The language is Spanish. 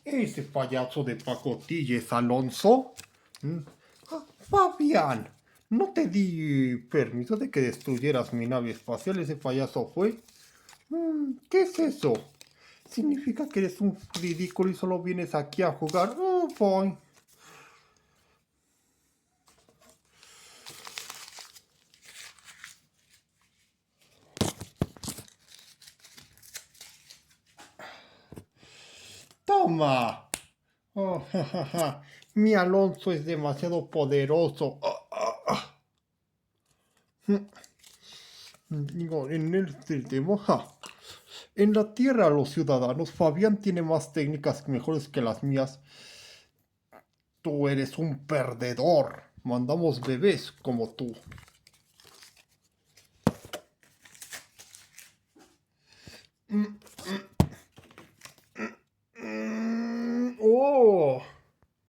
Ese payaso de pacotilla es Alonso. Mm. Fabián, no te di permiso de que destruyeras mi nave espacial. Ese payaso fue. ¿Qué es eso? ¿Significa que eres un ridículo y solo vienes aquí a jugar? Oh, boy. ¡Toma! Oh, ja, ja, ja. Mi Alonso es demasiado poderoso. Digo, en el tema, en la Tierra los ciudadanos, Fabián tiene más técnicas mejores que las mías. Tú eres un perdedor. Mandamos bebés como tú.